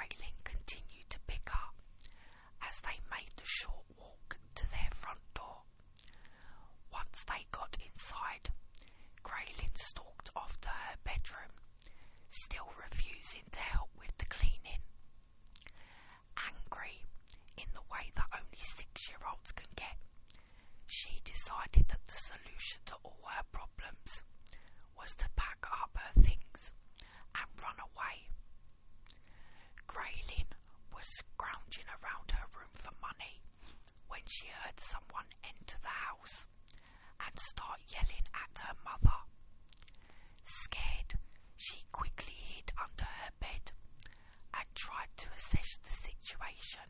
Graylyn continued to bicker as they made the short walk to their front door. Once they got inside, Graylyn stalked off to her bedroom, still refusing to help with the cleaning. Angry in the way that only 6-year-olds can get, she decided that the solution to all her problems was to pack up her things and run away. Graylyn was scrounging around her room for money when she heard someone enter the house and start yelling at her mother. Scared, she quickly hid under her bed and tried to assess the situation.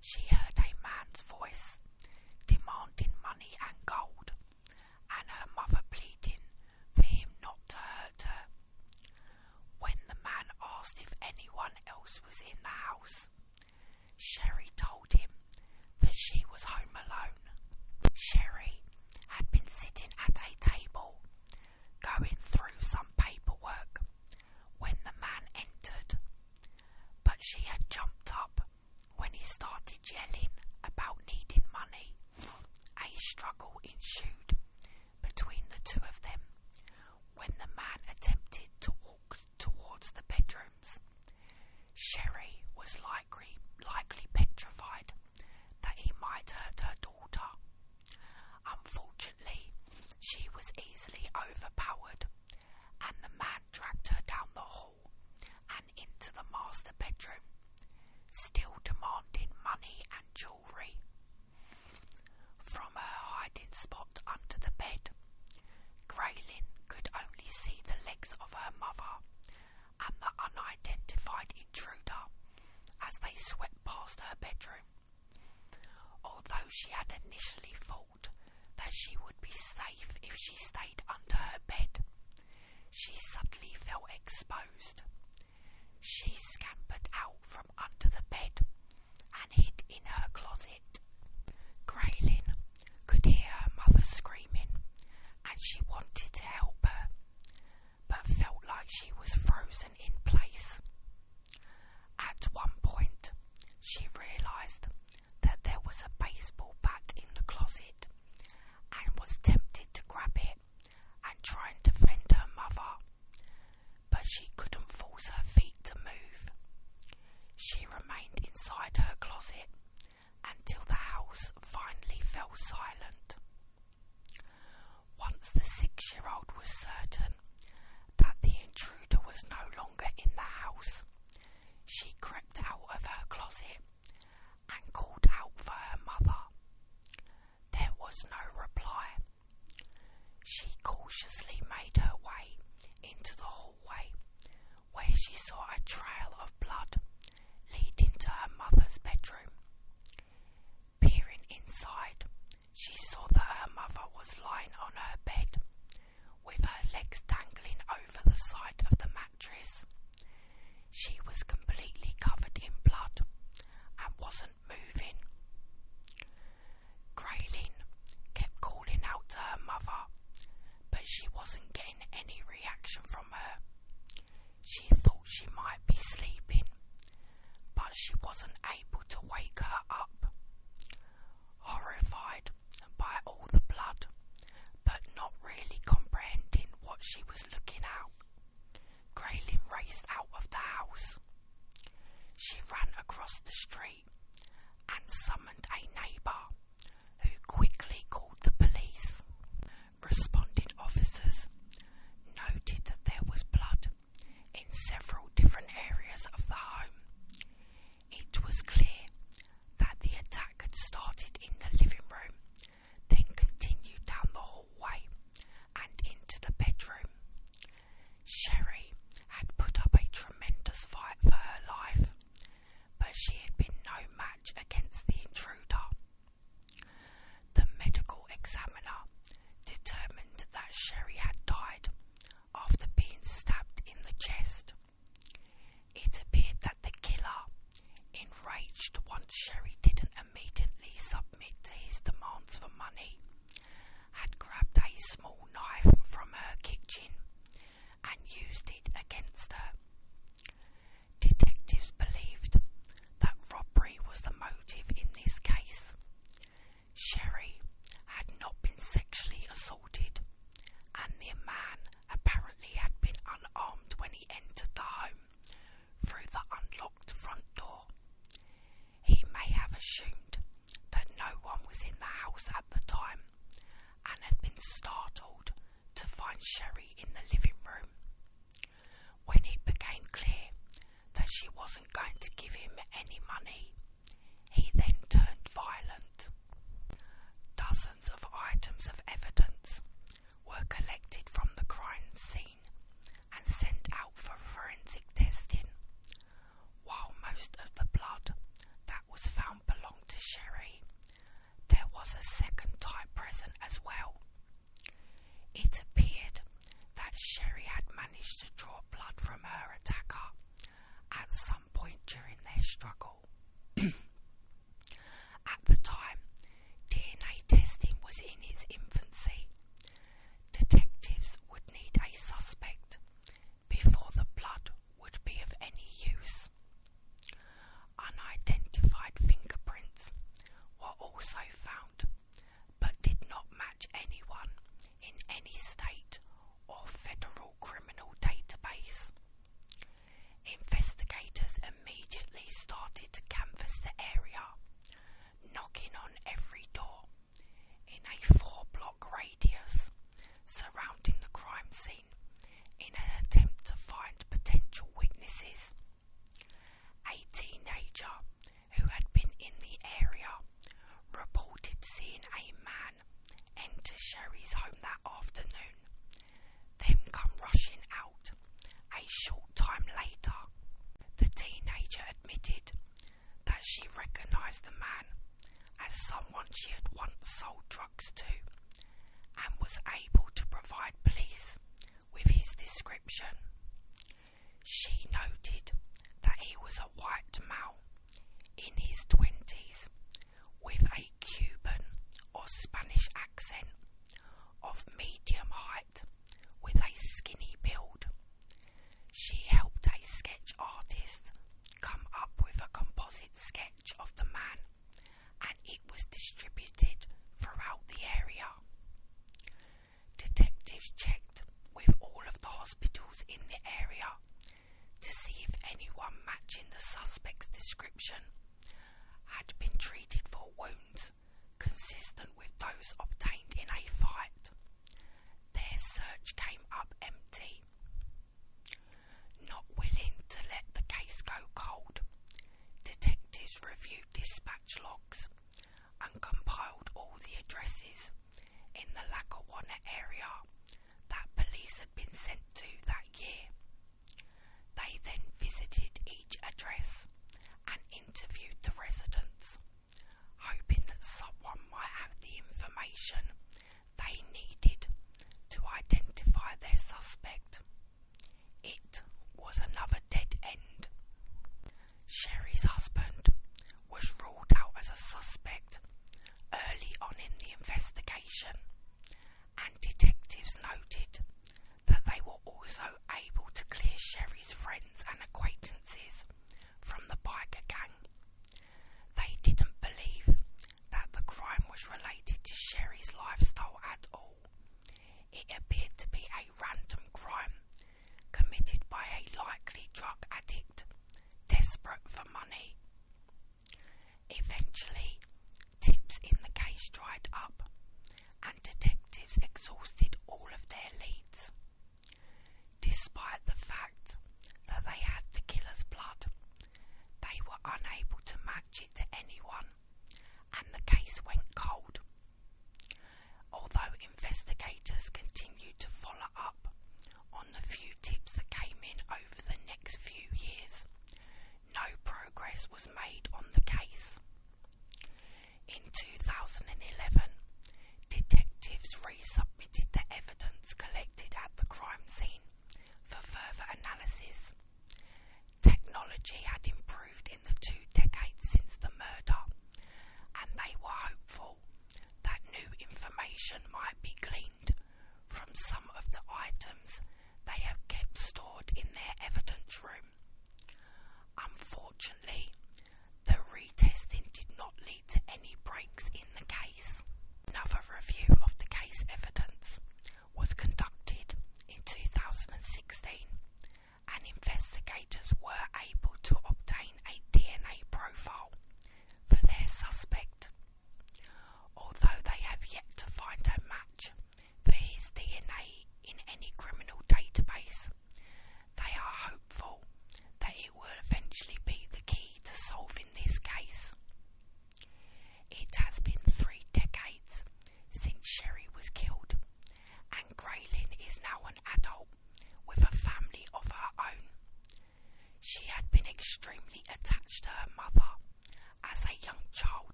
She heard a man's voice demanding money and gold, and her mother pleading for him not to hurt her. When the man asked if anyone else was in the house, Sherry told him that she was home alone. Sherry had been sitting at a table, going through some paperwork, when the man entered, but she had jumped up when he started yelling about needing money. A struggle ensued between the two of them when the man attempted to walk towards the bedrooms. Sherry was likely petrified that he might hurt her daughter. Unfortunately, she was easily overpowered, and the man dragged her down the hall and into the master bedroom, still demanding money and jewellery. From her hiding spot under the bed, Graylyn could only see the legs of her mother and the unidentified intruder as they swept past her bedroom. Although she had initially thought that she would be safe if she stayed under her bed, she suddenly felt exposed. She scampered out from under the bed and hid in her closet. Graylyn could hear her mother screaming, and she wanted to help her, but felt like she was frozen in place. At one point, she realised that there was a baseball bat in the closet and was tempted to grab it and try and defend her mother, but she couldn't force her feet to move. She remained inside her closet until the house finally fell silent. Once the 6-year-old was certain that the intruder was no longer in the house, she crept out of her closet and called out for her mother. There was no reply. She cautiously made her way into the hallway, where she saw a trail of blood leading to her mother's bedroom. Peering inside, she saw that her mother was lying on her bed, with her legs dangling over the side of the mattress. She was completely covered in blood and wasn't moving. Graylyn kept calling out to her mother, but she wasn't getting any reaction from her. She thought she might be sleeping, but she wasn't able to wake her up. Horrified by all the blood, but not really comprehending what she was looking at, Graylyn raced out of the house. She ran across the street and summoned a neighbour, who quickly called the police. Responding officers noted that there was blood in several different areas of the home. It was clear wasn't going to give him any money. He then turned violent. Dozens of items of evidence were collected from the crime scene and sent out for forensic testing. While most of the blood that was found belonged to Sherry, there was a second type present as well. It appeared that Sherry had managed to draw blood from her attacker at some point during their struggle. At the time, DNA testing was in its infancy. Detectives would need a suspect before the blood would be of any use. Unidentified fingerprints were also found, but did not match anyone in any state or federal criminal database. Investigators immediately started to canvass the area, knocking on every door in a 4-block radius surrounding the crime scene in an attempt to find potential witnesses. A teenager who had been in the area reported seeing a man enter Sherry's home that afternoon, then come rushing out a short time later. The teenager admitted that she recognised the man as someone she had once sold drugs to and was able to provide police with his description. She noted that he was a white male in his 20s with a Cuban or Spanish accent, of medium height with a skinny build. She helped a sketch artist come up with a composite sketch of the man, and it was distributed throughout the area. Detectives checked with all of the hospitals in the area to see if anyone matching the suspect's description had been treated for wounds consistent with those obtained in a fight. Their search came up empty. Not willing to let the case go cold, detectives reviewed dispatch logs and compiled all the addresses in the Lackawanna area that police had been sent to that year. They then visited each address and interviewed the residents, hoping that someone might have the information they needed to identify their suspect.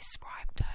described her